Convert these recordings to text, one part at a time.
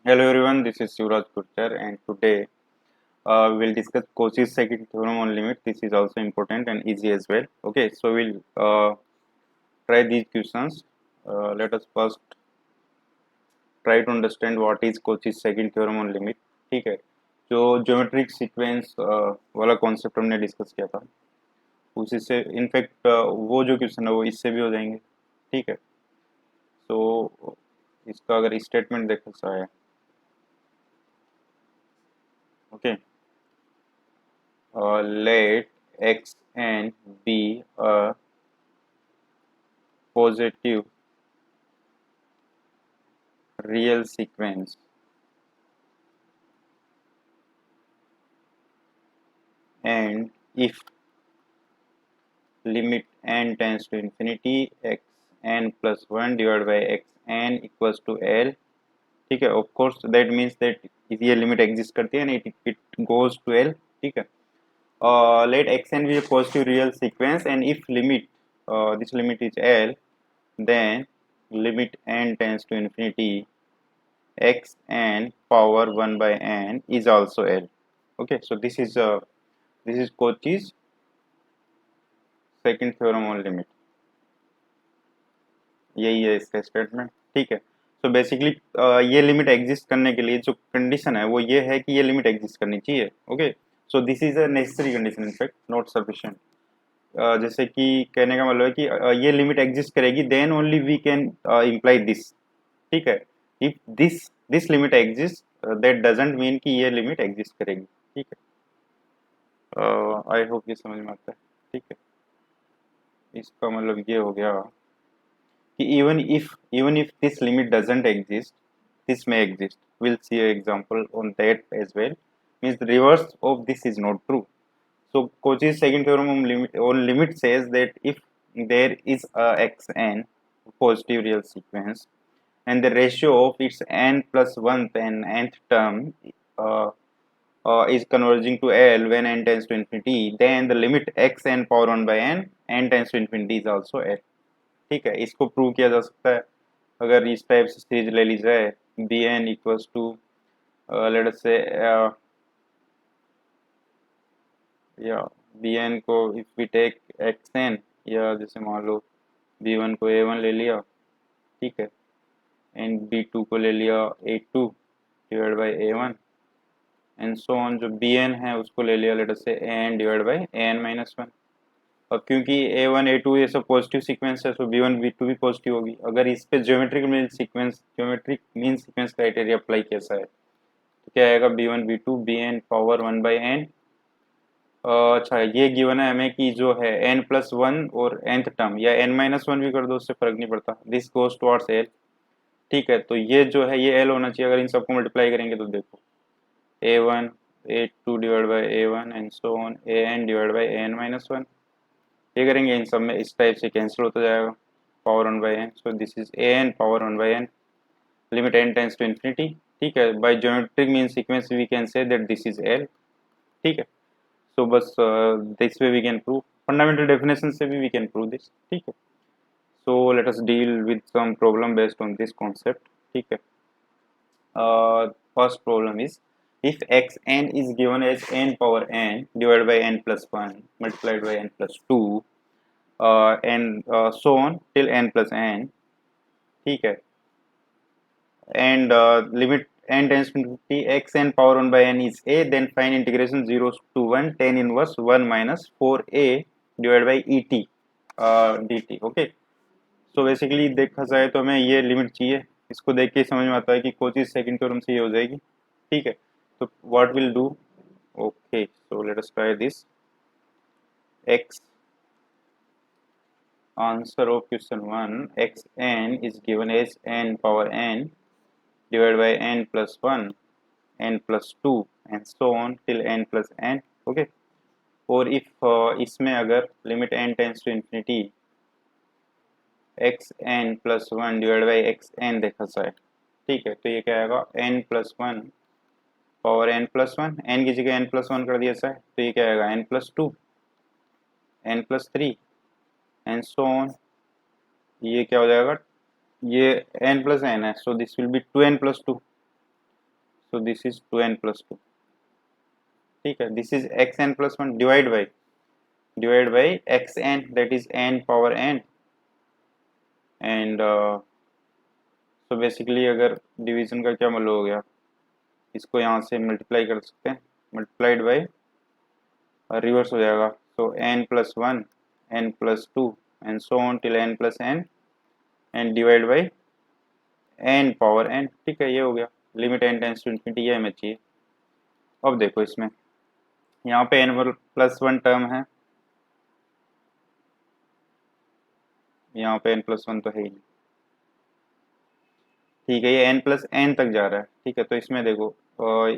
Hello everyone, this is Shivraj Gurjar and today we will discuss Cauchy's second theorem on limit. This is also important and easy as well. Okay, so we'll try these questions. Let us first try to understand what is Cauchy's second theorem on limit. ठीक है, जो geometric sequence वाला concept हमने discuss किया था उसी से in fact वो जो क्वेश्चन है वो इससे भी हो जाएंगे. ठीक है, तो इसका अगर स्टेटमेंट देखा जाए, okay, let x n be a positive real sequence and if limit n tends to infinity x n plus 1 divided by x n equals to L. ठीक है, of course that means that ये limit exist करती है and it goes to L. ठीक है, let x n be a positive real sequence and if limit this limit is L, then limit n tends to infinity x n power 1 by n is also L. Okay, so this is Cauchy's second theorem on limit. यही है इसका statement. ठीक है, तो basically ये limit exist करने के लिए जो कंडीशन है वो ये है कि ये लिमिट एग्जिस्ट करनी चाहिए. Okay, so this is a necessary condition, in fact not sufficient. जैसे कि कहने का मतलब है कि ये लिमिट एग्जिस्ट करेगी then only we can imply this. ठीक है, if this limit exist that doesn't mean कि ये लिमिट एग्जिस्ट करेगी. ठीक है, आई होप ये समझ में आता है. ठीक है, इसका मतलब ये हो गया कि even if this limit doesn't exist, this may exist. We'll see an example on that as well. Means the reverse of this is not true. So Cauchy's second theorem on limit says that if there is a xn positive real sequence and the ratio of its n plus 1th and nth term uh, is converging to L when n tends to infinity, then the limit x n power 1 by n tends to infinity is also L. ठीक है, इसको prove किया जा सकता है अगर इस type से सीरीज ले ली जाए. B n equals to let us say या बी एन को if we take x n, या जैसे मान लो बी वन को ए वन ले लिया. ठीक है, एंड बी टू को ले लिया a two divide by a one and so on. जो बी एन है उसको ले लिया let us say a n divide by a n minus one. अब क्योंकि ए वन ए टू ये सब पॉजिटिव सीक्वेंस है, so b one b two भी पॉजिटिव होगी. अगर इस पे geometric mean sequence criteria apply कैसा है तो क्या आएगा, b one b two b n power 1 by n. अच्छा, ये गिवन है हमें कि जो है एन प्लस वन और nth टर्म या एन माइनस वन भी कर दो, उससे फर्क नहीं पड़ता. This goes towards l. ठीक है, तो ये जो है ये एल होना चाहिए. अगर इन सबको मल्टीप्लाई करेंगे तो देखो a one a two divide by a one and so on a n divide by a n minus one. ये करेंगे इन सब में इस टाइप से कैंसिल होता जाएगा power 1 by n. So this is a n power 1 by n limit n tends to infinity. ठीक है, by geometric mean sequence we can say that this is l. ठीक है, सो बस this way we can prove. Fundamental definition से भी we can prove this. ठीक है, so let us deal with some problem based on this concept. ठीक है, first problem is if xn is given as n power n divided by n plus 1 multiplied by n plus 2 and so on till n plus n. ठीक है, and limit n tends to infinity x n power 1 by n is a, then find integration 0 to 1 tan inverse 1 minus 4a divided by et dt. Okay, so basically देखा जाए तो हमें ये limit चाहिए. इसको देख के समझ में आता है कि Cauchy's सेकंड थ्योरम से ये हो जाएगी. ठीक है, तो what will do, okay, so let us try this. x answer of question 1, xn is given as n power n divided by n plus 1 n plus 2 and so on till n plus n. Okay, और if इसमें अगर limit n tends to infinity x n plus one divide by x n देखा जाए. ठीक है, तो ये क्या आएगा, n plus one power n plus one, n की जगह n प्लस वन कर दिया जाए तो ये क्या आएगा, n plus two n plus three and so on. ये क्या हो जाएगा, ये n प्लस एन है, so this will B 2n plus two. So this is 2n+2, ठीक है। This is xn+1 divide by xn, that is n power n, and so basically अगर division का क्या मतलब हो गया, इसको यहाँ से मल्टीप्लाई कर सकते हैं, मल्टीप्लाइड बाई रिवर्स हो जाएगा, so n+1 n+2 and so on till n+n and divide by n power n, ठीक है। ये हो गया limit n tends to infinity, ये हमें चाहिए। अब देखो इसमें यहाँ पे n+1 टर्म है, यहाँ पे n+1 तो है ही नहीं, ठीक है। ये n+n तक जा रहा है, ठीक है। तो इसमें देखो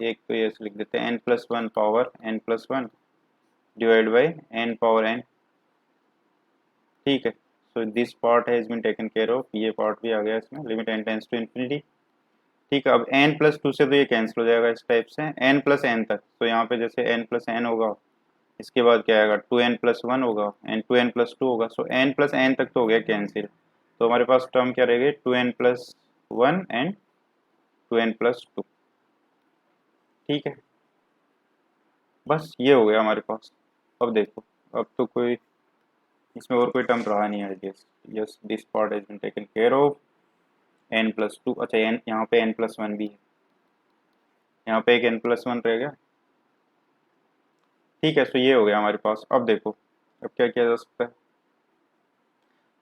एक तो ये लिख देते हैं n+1 power n+1 divide by n power n, ठीक है। So this part has been taken care of, ये पार्ट भी आ गया इसमें, limit n tends to infinity, ठीक है। अब n+2 से तो ये कैंसिल हो जाएगा इस टाइप से, n+n तक, तो यहाँ पे जैसे n+n होगा, इसके बाद क्या आएगा 2n+1 होगा एंड 2n+2 होगा, सो n+n तक तो हो गया कैंसिल। तो हमारे पास टर्म क्या रहेगी 2n+1 एंड 2n+2, ठीक है। बस ये हो गया हमारे पास। अब देखो, अब तो कोई इसमें और कोई टर्म रहा नहीं है, yes this part has been taken care of, n+2, अच्छा n यहाँ पे n+1 भी है, यहाँ पे एक n+1 रह गया, ठीक है। सो ये हो गया हमारे पास। अब देखो अब क्या किया जा सकता है,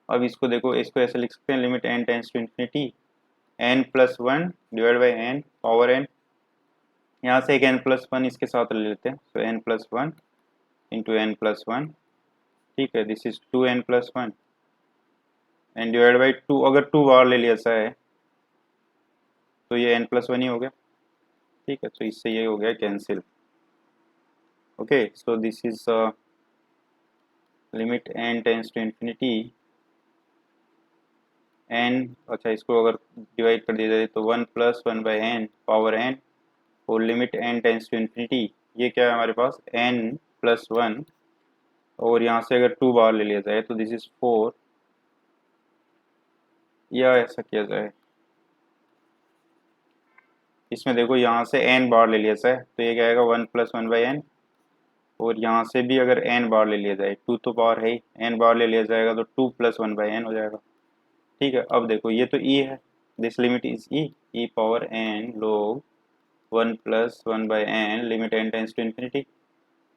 अब इसको देखो, इसको ऐसे लिख सकते हैं limit n tends to infinity n+1 divide by n power n, यहाँ से एक n+1 इसके साथ ले लेते हैं, सो n+1 इंटू n+1, ठीक है। This is 2n+1 and divide by 2, अगर 2 बार ले लिया जाए तो ये n+1 ही हो गया, ठीक है। तो इससे ये हो गया cancel, okay. So this is limit n tends to infinity n, अच्छा इसको अगर डिवाइड कर दिया जाए तो 1+1/n पावर n, और limit n tends to infinity, ये क्या है हमारे पास n+1, और यहाँ से अगर 2 बार ले लिया जाए तो दिस इज 4, या ऐसा किया जाए, इसमें देखो यहाँ से n बार ले लिया जाए तो ये क्या आएगा 1+1/n, और यहाँ से भी अगर n बार ले लिया जाए, 2 तो बार है ही, n बार ले लिया जाएगा तो 2+1/n हो जाएगा, ठीक है। अब देखो ये तो e है, this limit is e power n log 1+1/n limit n tends to infinity,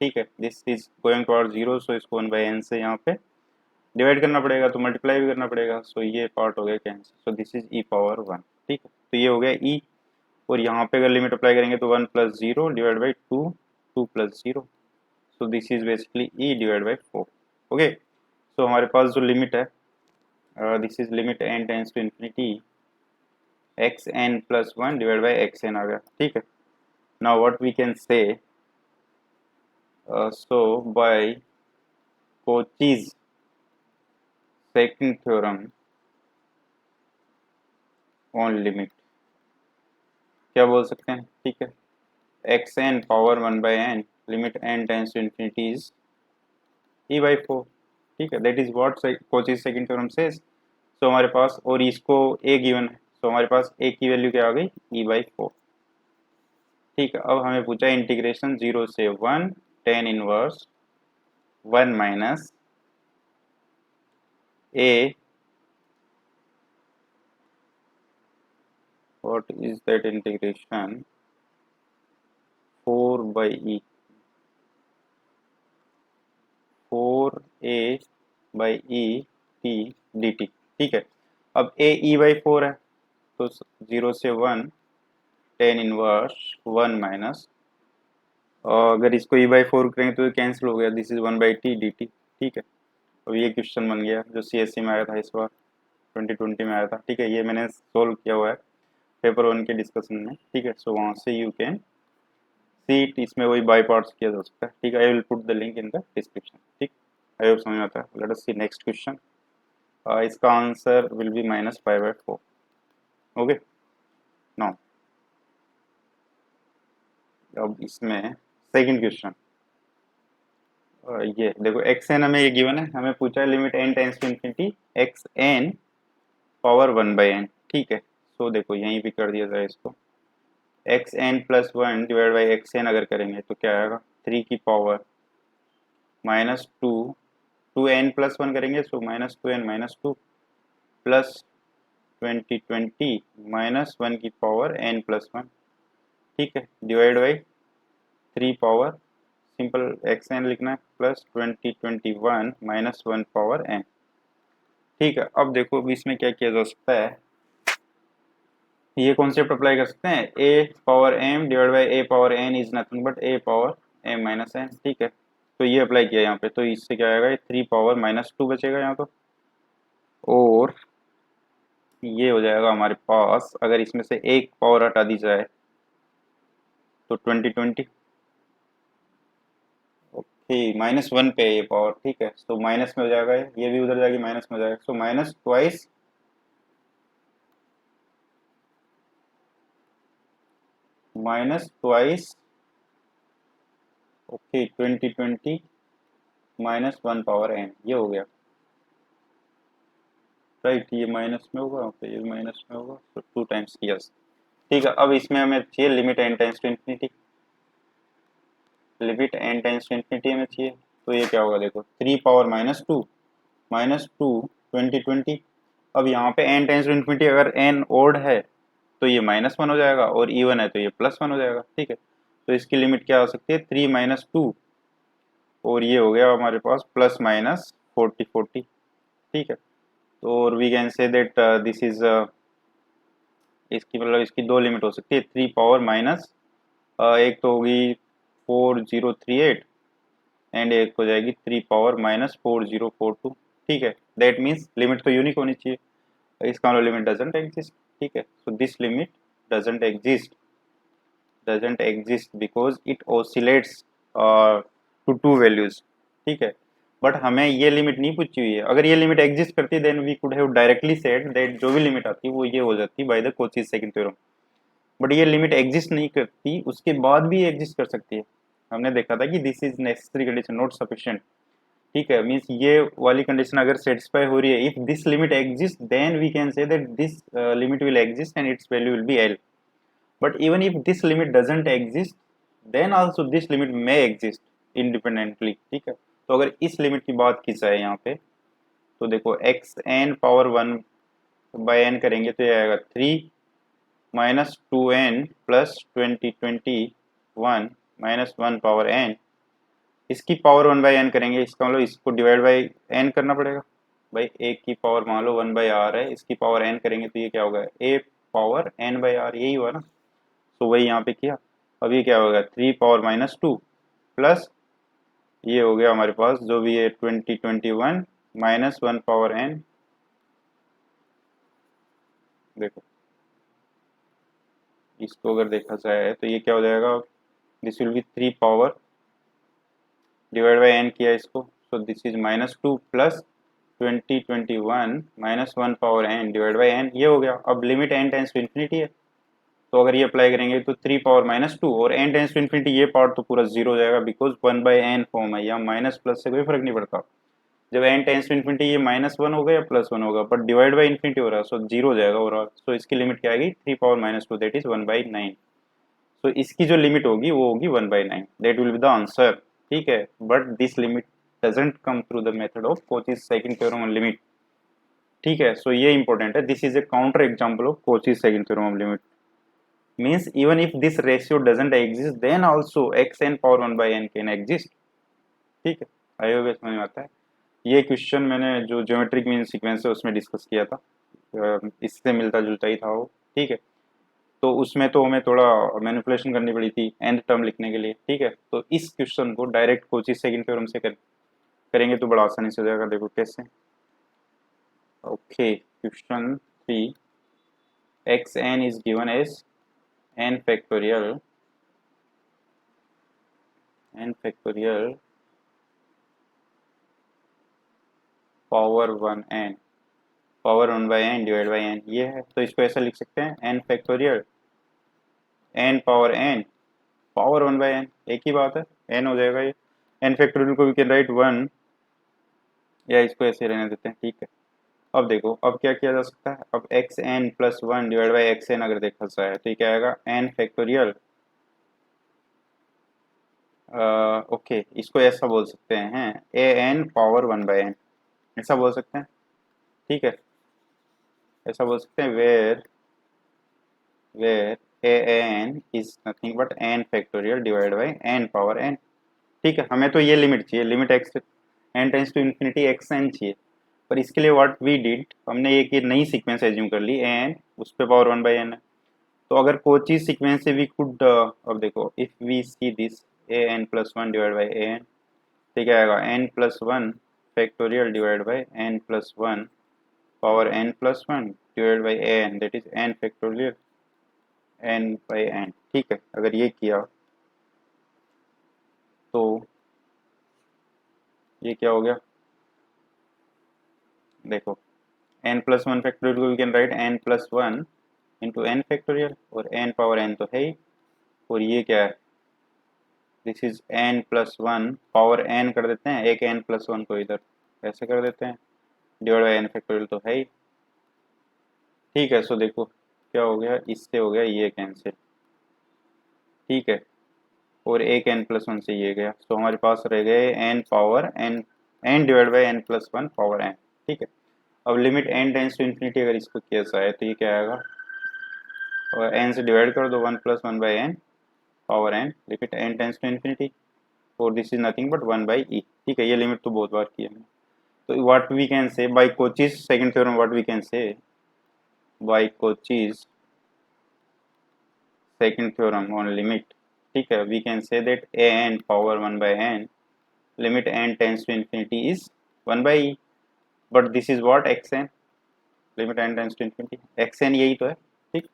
ठीक है। This is going toward 0, so इसको 1/n से यहाँ पे डिवाइड करना पड़ेगा, तो मल्टीप्लाई भी करना पड़ेगा, सो ये पार्ट हो गया cancel, so this is e power 1, ठीक है। तो ये हो गया e, और यहाँ पे अगर लिमिट अप्लाई करेंगे तो 1+0 divide by 2+0, so this is basically e divide by 4, okay. So हमारे पास जो लिमिट है, this is limit n tends to infinity xn+1 divide by xn आ गया, ठीक है। Now what we can say, so by Cauchy's second theorem on limit, क्या बोल सकते हैं, ठीक है। xn power 1/n limit n tends to infinity is e/4, ठीक है। That is what कोचीज second theorem says. So हमारे पास, और इसको a गिवन है, सो हमारे पास a की वैल्यू क्या आ गई e/4, ठीक है। अब हमें पूछा इंटीग्रेशन 0 से 1 tan inverse 1 minus a, what is that integration 4/e 4a/e t dt, ठीक है। अब a e/4 है, तो 0 से 1 tan इनवर्स 1 माइनस, अगर इसको e/4 करेंगे तो कैंसिल हो गया, दिस इज 1/t dt, ठीक है। अब ये क्वेश्चन बन गया जो CSE में आया था इस बार 2020 में आया था, ठीक है। ये मैंने सोल्व किया हुआ है पेपर 1 के डिस्कशन में, ठीक है। सो वहाँ से यू कैन सी इट, इसमें वही बाय पार्ट्स किया जा सकता है, ठीक है। I will put the link in the description, ठीक। आई होप समझ में आता है। लेट अस सी नेक्स्ट क्वेश्चन, इसका answer will be -5/4, okay. Now अब इसमें सेकंड क्वेश्चन, ये देखो xn हमें ये गिवन है, हमें पूछा है limit n tends to infinity xn power 1/n, ठीक है। सो देखो यहीं भी कर दिया जाए इसको, x n plus one divide by x n अगर करेंगे तो क्या आएगा, 3 की पावर -2, 2n प्लस वन करेंगे सो -2n-2 प्लस 2020 -1 की पावर n प्लस वन, ठीक है, divide by 3 power simple x n लिखना है प्लस 2021 -1 पावर n, ठीक है। अब देखो अभी इसमें क्या किया जा सकता है, ये कॉन्सेप्ट अप्लाई कर सकते हैं, a power m divide by a power n is nothing but a power m minus n, ठीक है। तो ये अप्लाई किया यहाँ पे, तो इससे क्या आएगा, 3 पावर -2 बचेगा यहाँ तो, और ये हो जाएगा हमारे पास, अगर इसमें से एक पावर हटा दी जाए तो 2020, ओके, -1 पे है ये पावर, ठीक है, तो माइनस में हो जाएगा, ये भी उधर जाएगी माइनस में हो जाएगा, so minus twice okay 2020 -1 power n, ये हो गया राइट, ये माइनस में होगा तो ये माइनस में होगा, तो 2 टाइम्स की यस, ठीक है। अब इसमें हमें चाहिए limit n tends to infinity, limit n tends to infinity हमें चाहिए, तो ये क्या होगा देखो, 3 पावर -2 2020, अब यहाँ पे n टाइम्स टू इन्फिनिटी अगर n ओड है तो ये -1 हो जाएगा, और इवन है तो ये +1 हो जाएगा, ठीक है। तो इसकी लिमिट क्या हो सकती है, 3 -2, और ये हो गया हमारे पास प्लस माइनस 40, ठीक है। तो और we can say that this is, इसकी मतलब इसकी दो लिमिट हो सकती है, 3 पावर माइनस, एक तो होगी 4038 एंड एक हो जाएगी 3 पावर -4042, ठीक है। दैट मीन्स लिमिट तो यूनिक होनी चाहिए, इसका मतलब लिमिट डजंट एग्जिस्ट, ठीक है। So this limit doesn't exist because it oscillates to two values, ठीक है। बट हमें ये लिमिट नहीं पूछी हुई है, अगर ये लिमिट एग्जिस्ट करती then we could have directly said that जो भी लिमिट आती वो ये हो जाती by the Cauchy's second theorem, but ये लिमिट एग्जिस्ट नहीं करती, उसके बाद भी एग्जिस्ट कर सकती है। हमने देखा था कि this is necessary condition not sufficient, ठीक है, मींस ये वाली कंडीशन अगर सेटिस्फाई हो रही है, if this limit exist then we can say that this limit will exist and its value will be L, but even if this limit doesn't exist then also this limit may exist independently, ठीक है। तो अगर इस limit की बात की जाए यहाँ पे, तो देखो x n power 1 by n करेंगे तो ये आएगा 3 -2n प्लस 2021 -1 पावर n, इसकी पावर 1 बाई एन करेंगे, इसका मतलब इसको डिवाइड बाई एन करना पड़ेगा, भाई एक की पावर मान लो 1 बाई आर है, इसकी पावर एन करेंगे तो ये क्या होगा, ए पावर एन बाई आर, यही हुआ ना, तो वही यहाँ पे किया। अब ये क्या होगा, 3 पावर -2 प्लस ये हो गया हमारे पास जो भी है 2021 -1 पावर n, देखो इसको अगर देखा जाए तो ये क्या हो जाएगा, this will be 3 power divide by n किया इसको, so this is -2 plus 2021 -1 power n divide by n, ये हो गया। अब limit n tends to infinity है, तो अगर ये अप्लाई करेंगे तो 3 पावर -2 और n टेंस टू इन्फिनिटी, ये पार्ट तो पूरा जीरो हो जाएगा बिकॉज 1 बाई n फॉर्म है, या माइनस प्लस से कोई फर्क नहीं पड़ता, जब n टेंस टू इन्फिनिटी ये -1 होगा या +1 होगा, बट डिवाइड बाई इन्फिनिटी हो रहा है, सो जीरो हो जाएगा ओवरऑल। सो इसकी लिमिट क्या आएगी, 3 पावर -2 दैट इज 1/9, तो इसकी जो लिमिट होगी वो होगी 1/9, that will be the answer, ठीक है। But this limit doesn't come through the method of कोचीज second theorem on limit, ठीक है। सो ये इंपॉर्टेंट है, this is A counter example of कोचीज second theorem on limit, means even if this ratio doesn't exist then also xn power 1 by n can exist, ठीक है। I hope समझ में आता है। ये क्वेश्चन मैंने जो ज्योमेट्रिक मीन सीक्वेंस है उसमें डिस्कस किया था, इससे मिलता जुलता ही था वो, ठीक है। तो उसमें तो हमें थोड़ा मैनिपुलेशन करनी पड़ी थी nth टर्म लिखने के लिए, ठीक है। तो इस क्वेश्चन को डायरेक्ट कोची सेकंड थ्योरम से करेंगे तो बड़ा आसानी से हो जाएगा, देखो कैसे। Okay, question 3, xn is given as n factorial power 1 by n divide by n, ये है। तो इसको ऐसा लिख सकते हैं n factorial n power n power 1 by n, एक ही बात है, n हो जाएगा ये। n फैक्टोरियल को वी कैन राइट 1, या इसको ऐसे रहने देते हैं, ठीक है। अब देखो, अब क्या किया जा सकता है, अब x n plus one divide by x n अगर देखा जाए तो ये क्या आएगा, एन फैक्टोरियल। ओके, इसको ऐसा बोल सकते हैं, a n power one by n, ऐसा बोल सकते हैं, ठीक है, ऐसा बोल सकते हैं, where where a n is nothing but n factorial divide by n power n. ठीक है, हमें तो ये लिमिट चाहिए, limit x n tends to infinity x n चाहिए। पर इसके लिए व्हाट वी डिड, हमने एक ये नई सीक्वेंस एज्यूम कर ली, एन उस पे पावर वन बाई एन है। तो अगर कोची सीक्वेंस से वी कुड, अब देखो if we see this a n plus one divide by a n, तो क्या आएगा, n plus one factorial divide by n plus one power n plus one divide by a n, that is n factorial n by n. ठीक है, अगर ये किया तो ये क्या हो गया, देखो एन प्लस वन फैक्टोरियल को we can write n plus one into n factorial, और एन पावर एन तो है ही, और ये क्या है, this is n plus one power n कर देते हैं, एक एन प्लस वन को इधर ऐसे कर देते हैं, डिवाइड बाई एन फैक्टोरियल तो है ही। ठीक है, सो देखो क्या हो गया, इससे हो गया ये कैंसिल, ठीक है, और एक एन प्लस वन से ये गया, तो हमारे पास रह गए n power n, n divide by n plus one power n. ठीक है, अब limit n tends to infinity अगर इसको किया जाए तो ये क्या आएगा, और एन से डिवाइड कर दो, one plus one by n power n, limit n tends to infinity, और this is nothing but one by e. ठीक है, ये लिमिट तो बहुत बार की है हमने। तो what we can say by Cauchy's second theorem, what we can say by Cauchy's second theorem on limit, ठीक है, we can say that a n power one by n limit n tends to infinity is one by e, but this is what x n, limit n tends to infinity x n, यही तो है। ठीक,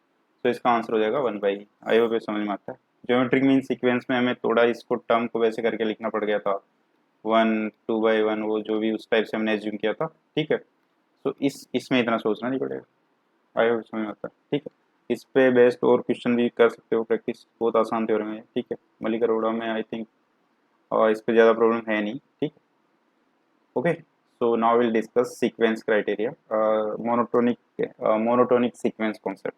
तो इसका answer हो जाएगा one by e. I hope ये समझ में आता है। ज्योमेट्रिक मीन सीक्वेंस में हमें थोड़ा इसको टर्म को वैसे करके लिखना पड़ गया था, वन टू बाई वन, वो जो भी उस टाइप से हमने एज्यूम किया था। ठीक है, तो इसमें इतना सोचना नहीं पड़ेगा। आई होप समझ में आता है। ठीक है, इस पे बेस्ड और क्वेश्चन भी कर सकते हो प्रैक्टिस, बहुत आसान थ्योरम है। ठीक है, मलिक अरोड़ा में आई थिंक और इस पे ज़्यादा प्रॉब्लम है नहीं। ठीक, okay, so now will discuss sequence criteria, monotonic sequence concept.